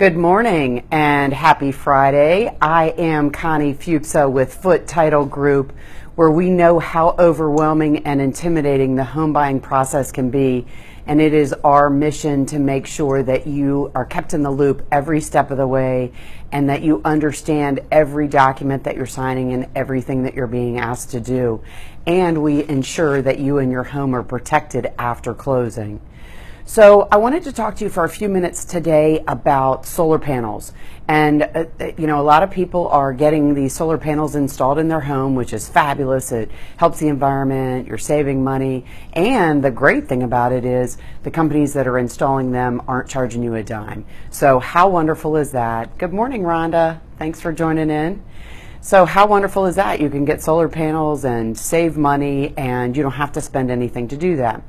Good morning and happy Friday. I am Connie Fupsa with Foote Title Group, where we know how overwhelming and intimidating the home buying process can be, and it is our mission to make sure that you are kept in the loop every step of the way and that you understand every document that you're signing and everything that you're being asked to do. And we ensure that you and your home are protected after closing. So I wanted to talk to you for a few minutes today about solar panels. And a lot of people are getting these solar panels installed in their home, which is fabulous. It helps the environment, you're saving money, and the great thing about it is the companies that are installing them aren't charging you a dime. So how wonderful is that? Good morning, Rhonda. Thanks for joining in. So how wonderful is that? You can get solar panels and save money, and you don't have to spend anything to do that.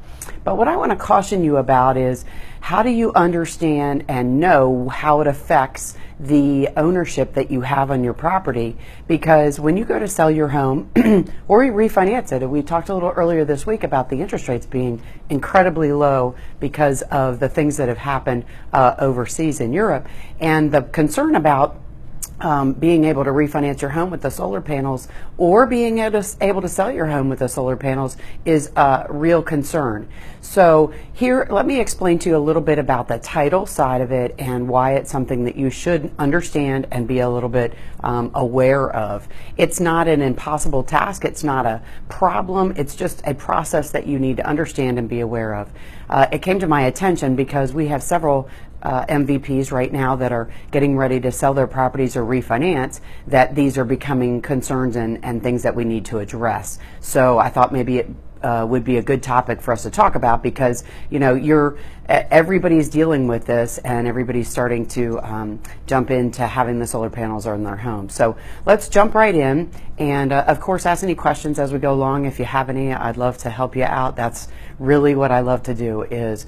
But what I want to caution you about is, how do you understand and know how it affects the ownership that you have on your property? Because when you go to sell your home or refinance it, and we talked a little earlier this week about the interest rates being incredibly low because of the things that have happened overseas in Europe, and the concern about being able to refinance your home with the solar panels or being able to sell your home with the solar panels is a real concern. So here, let me explain to you a little bit about the title side of it and why it's something that you should understand and be a little bit aware of. It's not an impossible task. It's not a problem. It's just a process that you need to understand and be aware of. It came to my attention because we have several MVPs right now that are getting ready to sell their properties or refinance, that these are becoming concerns and things that we need to address. So I thought maybe it would be a good topic for us to talk about, because everybody's dealing with this and everybody's starting to jump into having the solar panels on their home. So let's jump right in, and of course ask any questions as we go along. If you have any, I'd love to help you out. That's really what I love to do, is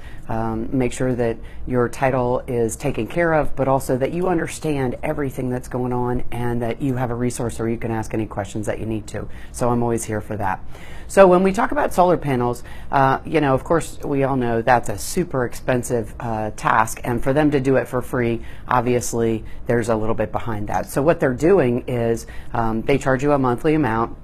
make sure that your title is taken care of, but also that you understand everything that's going on and that you have a resource where you can ask any questions that you need to. So I'm always here for that. So when we talk about solar panels, of course, we all know that's a super expensive task, and for them to do it for free, obviously there's a little bit behind that. So what they're doing is they charge you a monthly amount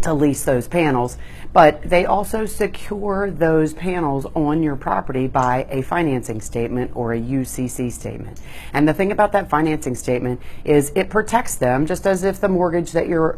to lease those panels, but they also secure those panels on your property by a financing statement or a UCC statement. And the thing about that financing statement is it protects them, just as if the mortgage that you're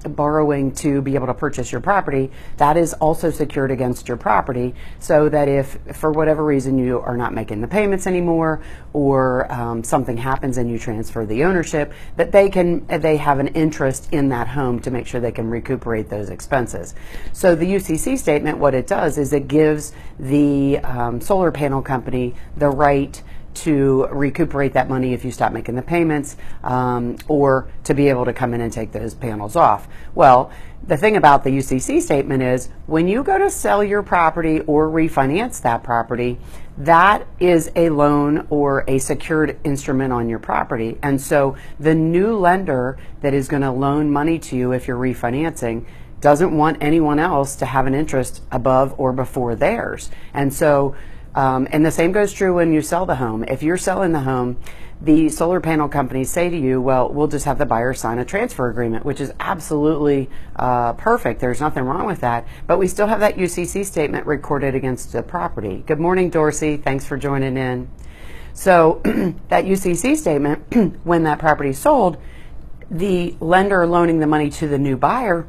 borrowing to be able to purchase your property, that is also secured against your property, so that if for whatever reason you are not making the payments anymore, or something happens and you transfer the ownership, that they have an interest in that home to make sure they can recuperate those expenses. So the UCC statement, what it does is it gives the solar panel company the right to recuperate that money if you stop making the payments, or to be able to come in and take those panels off. Well, the thing about the UCC statement is, when you go to sell your property or refinance that property, that is a loan or a secured instrument on your property. And so the new lender that is going to loan money to you if you're refinancing doesn't want anyone else to have an interest above or before theirs. And so and the same goes true when you sell the home. If you're selling the home, the solar panel companies say to you, well, we'll just have the buyer sign a transfer agreement, which is absolutely perfect. There's nothing wrong with that. But we still have that UCC statement recorded against the property. Good morning, Dorsey. Thanks for joining in. So that UCC statement, when that property is sold, the lender loaning the money to the new buyer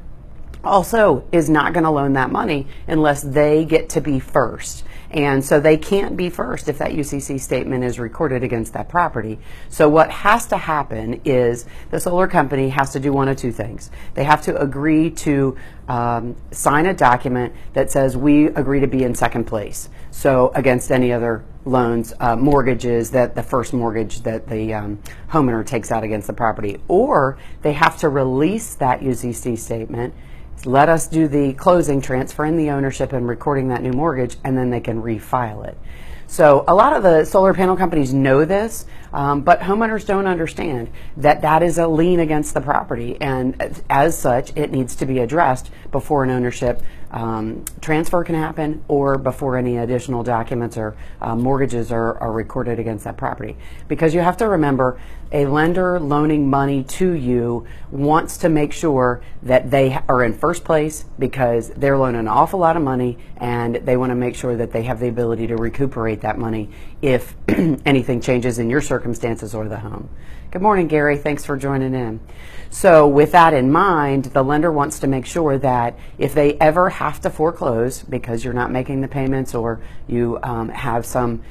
also is not going to loan that money unless they get to be first. And so they can't be first if that UCC statement is recorded against that property. So what has to happen is the solar company has to do one of two things. They have to agree to sign a document that says we agree to be in second place. So against any other loans, mortgages, that the first mortgage that the homeowner takes out against the property. Or they have to release that UCC statement, let us do the closing, transferring the ownership and recording that new mortgage, and then they can refile it. So a lot of the solar panel companies know this, but homeowners don't understand that that is a lien against the property, and as such, it needs to be addressed before an ownership transfer can happen or before any additional documents or mortgages are recorded against that property. Because you have to remember, a lender loaning money to you wants to make sure that they are in first place because they're loaning an awful lot of money, and they want to make sure that they have the ability to recuperate that money if anything changes in your circumstances or the home. Good morning, Gary. Thanks for joining in. So with that in mind, the lender wants to make sure that if they ever have to foreclose because you're not making the payments, or you have some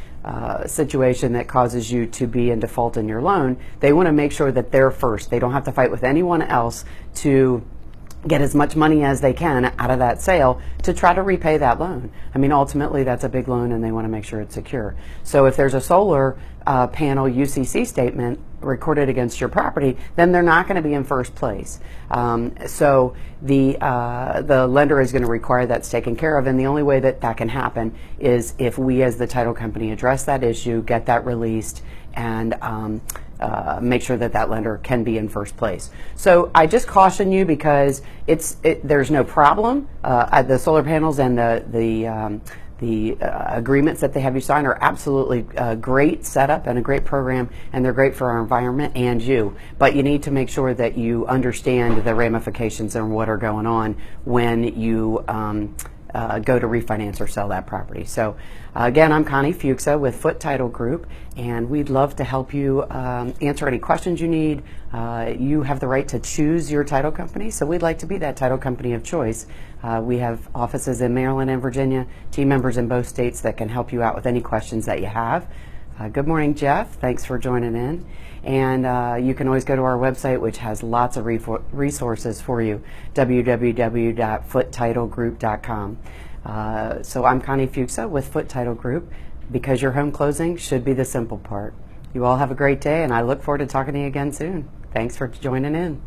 situation that causes you to be in default in your loan, they want to make sure that they're first. They don't have to fight with anyone else to get as much money as they can out of that sale to try to repay that loan. I mean, ultimately that's a big loan and they want to make sure it's secure. So if there's a solar panel UCC statement recorded against your property, then they're not going to be in first place. So the lender is going to require that's taken care of, and the only way that that can happen is if we as the title company address that issue, get that released, and make sure that that lender can be in first place. So I just caution you because there's no problem. The solar panels and the agreements that they have you sign are absolutely a great setup and a great program, and they're great for our environment and you. But you need to make sure that you understand the ramifications and what are going on when you go to refinance or sell that property. So again, I'm Connie Fuchsa with Foote Title Group, and we'd love to help you answer any questions you need. You have the right to choose your title company, so we'd like to be that title company of choice. We have offices in Maryland and Virginia, team members in both states that can help you out with any questions that you have. Good morning, Jeff. Thanks for joining in. And you can always go to our website, which has lots of resources for you, www.footetitlegroup.com. So I'm Connie Fuchsa with Foote Title Group, because your home closing should be the simple part. You all have a great day, and I look forward to talking to you again soon. Thanks for joining in.